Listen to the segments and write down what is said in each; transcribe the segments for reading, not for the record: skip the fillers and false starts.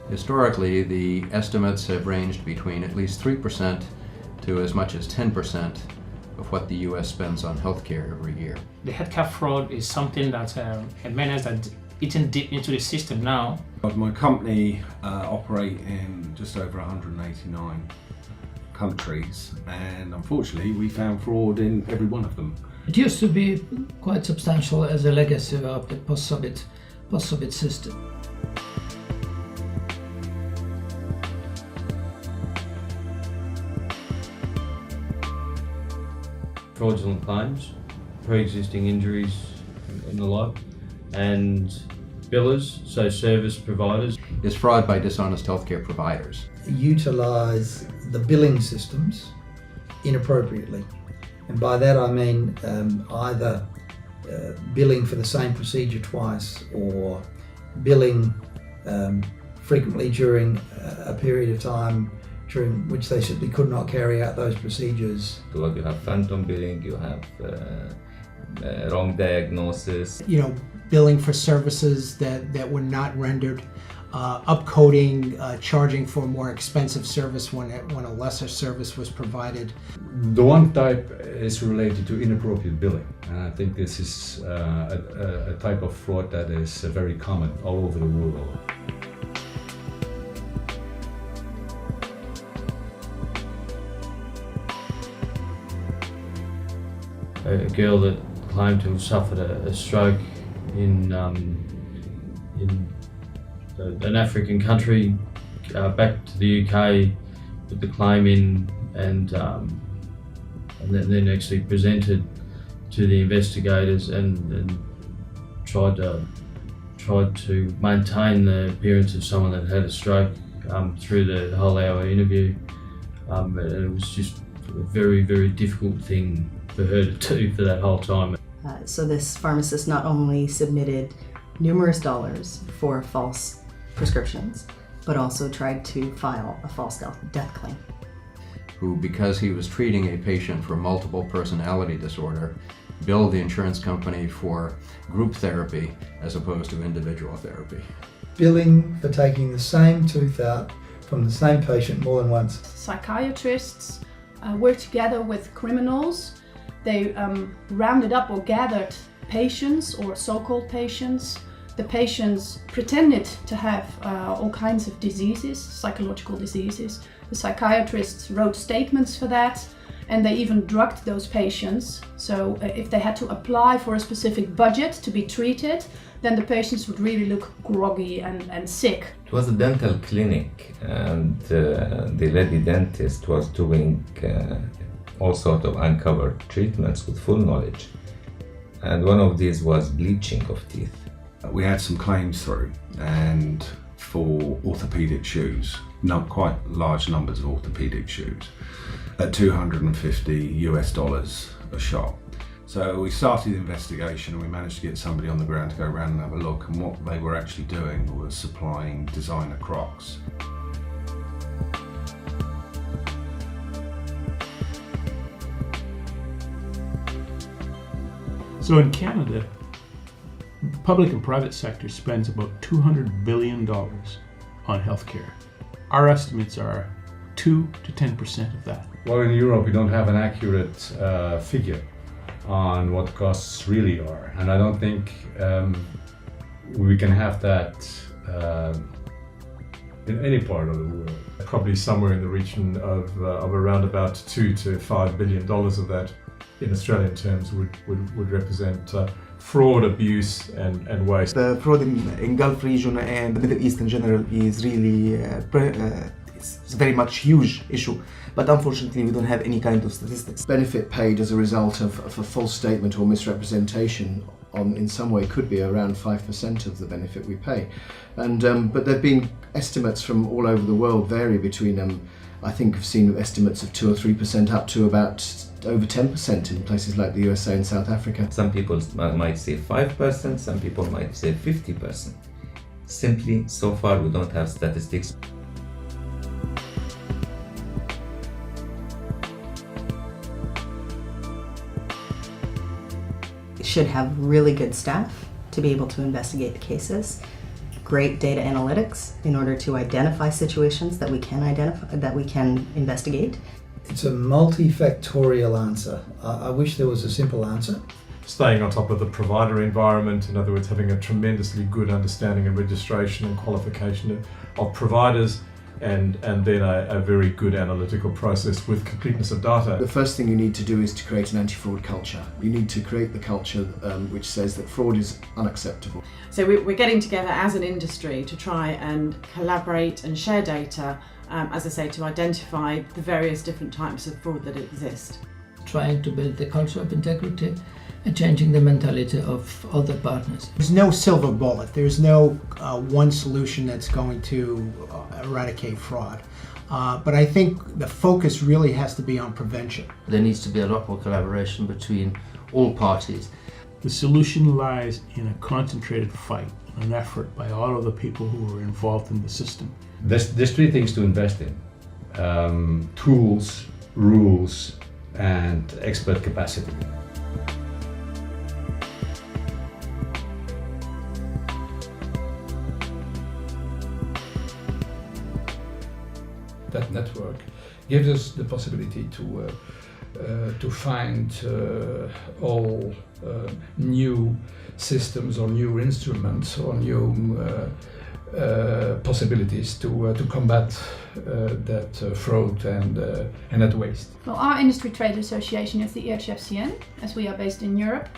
Historically, the estimates have ranged between at least 3% to as much as 10% of what the U.S. spends on healthcare every year. The healthcare fraud is something that menace that eaten deep into the system now. My company operate in just over 189 countries, and unfortunately we found fraud in every one of them. It used to be quite substantial as a legacy of the post-Soviet system. Fraudulent claims, pre-existing injuries and the like, and billers, so service providers. Is fraud by dishonest healthcare providers. Utilise the billing systems inappropriately. And by that I mean either billing for the same procedure twice, or billing frequently during a period of time during which they simply could not carry out those procedures. You have phantom billing, you have wrong diagnosis. Billing for services that were not rendered, upcoding, charging for a more expensive service when a lesser service was provided. The one type is related to inappropriate billing, and I think this is a type of fraud that is very common all over the world. A girl that claimed to have suffered a stroke in an African country, back to the UK, put the claim in, and then actually presented to the investigators and tried to maintain the appearance of someone that had a stroke through the whole hour interview. And it was just a very, very difficult thing for her to do for that whole time. So this pharmacist not only submitted numerous dollars for false prescriptions, but also tried to file a false death claim. Who, because he was treating a patient for multiple personality disorder, billed the insurance company for group therapy as opposed to individual therapy. Billing for taking the same tooth out from the same patient more than once. Psychiatrists worked together with criminals. They rounded up or gathered patients or so-called patients. The patients pretended to have all kinds of diseases, psychological diseases. The psychiatrists wrote statements for that, and they even drugged those patients. So if they had to apply for a specific budget to be treated, then the patients would really look groggy and sick. It was a dental clinic, and the lady dentist was doing all sorts of uncovered treatments with full knowledge. And one of these was bleaching of teeth. We had some claims through, and for orthopedic shoes, quite large numbers of orthopedic shoes, at $250 a shot. So we started the investigation, and we managed to get somebody on the ground to go around and have a look, and what they were actually doing was supplying designer Crocs. So in Canada, the public and private sector spends about $200 billion on healthcare. Our estimates are 2 to 10% of that. Well, in Europe, we don't have an accurate figure on what costs really are, and I don't think we can have that in any part of the world. Probably somewhere in the region of around about $2 to $5 billion of that, in Australian terms, would represent fraud, abuse, and waste. The fraud in Gulf region and the Middle East in general is really it's very much huge issue, but unfortunately we don't have any kind of statistics. Benefit paid as a result of a false statement or misrepresentation in some way could be around 5% of the benefit we pay. And but there have been estimates from all over the world vary between I think I've seen estimates of 2 or 3% up to about over 10% in places like the USA and South Africa. Some people might say 5%, some people might say 50%. Simply, so far we don't have statistics. Should have really good staff to be able to investigate the cases. great data analytics in order to identify situations that we can investigate. It's a multifactorial answer. I wish there was a simple answer. Staying on top of the provider environment, in other words, having a tremendously good understanding and registration and qualification of providers, and then a very good analytical process with completeness of data. The first thing you need to do is to create an anti-fraud culture. You need to create the culture which says that fraud is unacceptable. So we're getting together as an industry to try and collaborate and share data, as I say, to identify the various different types of fraud that exist. Trying to build the culture of integrity and changing the mentality of other partners. There's no silver bullet. There's no one solution that's going to eradicate fraud. But I think the focus really has to be on prevention. There needs to be a lot more collaboration between all parties. The solution lies in a concentrated fight, an effort by all of the people who are involved in the system. There's three things to invest in: tools, rules, and expert capacity. That network gives us the possibility to find all new systems or new instruments or new possibilities to combat that fraud and that waste. Well, our industry trade association is the EHFCN, as we are based in Europe.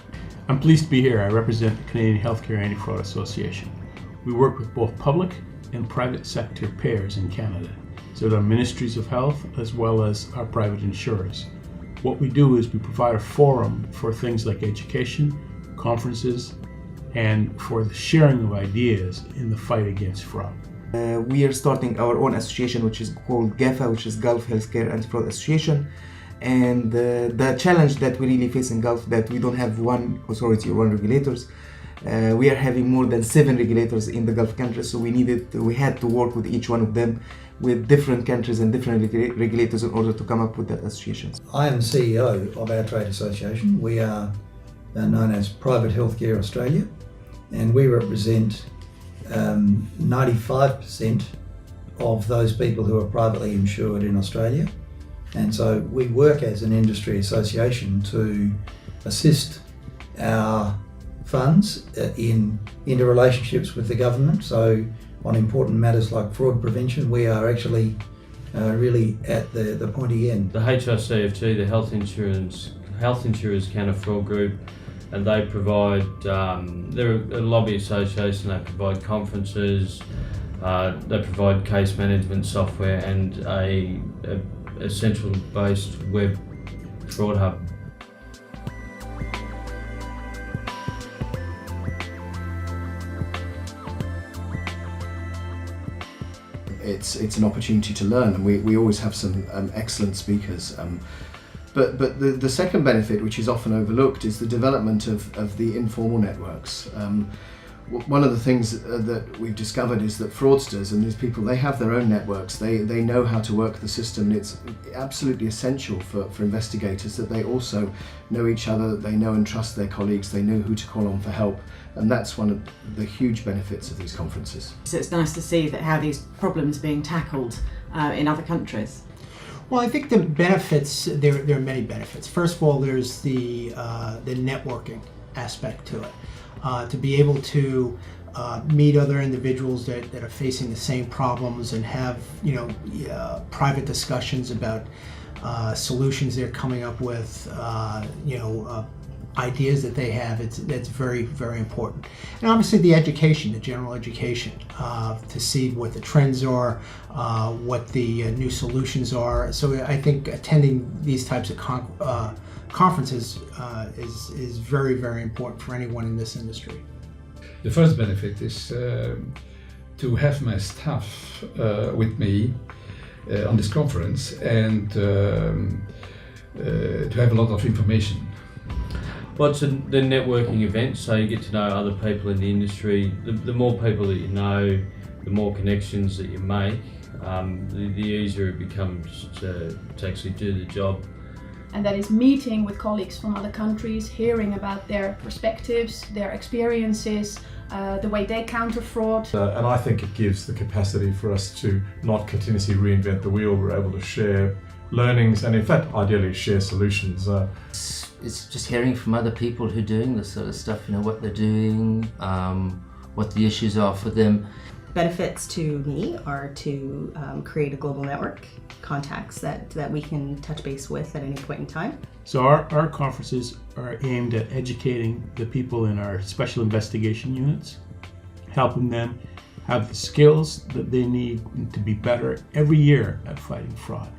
I'm pleased to be here. I represent the Canadian Healthcare Anti-Fraud Association. We work with both public and private sector payers in Canada, so the ministries of health as well as our private insurers. What we do is we provide a forum for things like education, conferences, and for the sharing of ideas in the fight against fraud. We are starting our own association, which is called GAFA, which is Gulf Healthcare Anti-Fraud Association. And the challenge that we really face in Gulf that we don't have one authority or one regulators. We are having more than 7 regulators in the Gulf countries, so we had to work with each one of them with different countries and different regulators in order to come up with that association. I am CEO of our trade association. We are known as Private Healthcare Australia, and we represent 95% of those people who are privately insured in Australia. And so we work as an industry association to assist our funds in interrelationships with the government. So on important matters like fraud prevention, we are actually really at the pointy end. The HRCFG, the Health Insurers Counter Fraud Group, and they provide, they're a lobby association, they provide conferences, they provide case management software and a central based web fraud hub. It's an opportunity to learn, and we always have some excellent speakers. But the second benefit, which is often overlooked, is the development of the informal networks. One of the things that we've discovered is that fraudsters and these people, they have their own networks, they know how to work the system, and it's absolutely essential for investigators that they also know each other, they know and trust their colleagues, they know who to call on for help, and that's one of the huge benefits of these conferences. So it's nice to see that how these problems are being tackled in other countries. Well, I think the benefits, there are many benefits. First of all, there's the networking aspect to it. To be able to meet other individuals that are facing the same problems and have, private discussions about solutions they're coming up with, ideas that they have, that's very, very important. And obviously the education, the general education, to see what the trends are, what the new solutions are. So I think attending these types of conferences is very, very important for anyone in this industry. The first benefit is to have my staff with me on this conference and to have a lot of information. Well, it's the networking event, so you get to know other people in the industry. The more people that you know, the more connections that you make, the easier it becomes to actually do the job and that is meeting with colleagues from other countries, hearing about their perspectives, their experiences, the way they counter fraud. And I think it gives the capacity for us to not continuously reinvent the wheel. We're able to share learnings and in fact ideally share solutions. It's just hearing from other people who are doing this sort of stuff, you know, what they're doing, what the issues are for them. Benefits to me are to create a global network, contacts that we can touch base with at any point in time. So our conferences are aimed at educating the people in our special investigation units, helping them have the skills that they need to be better every year at fighting fraud.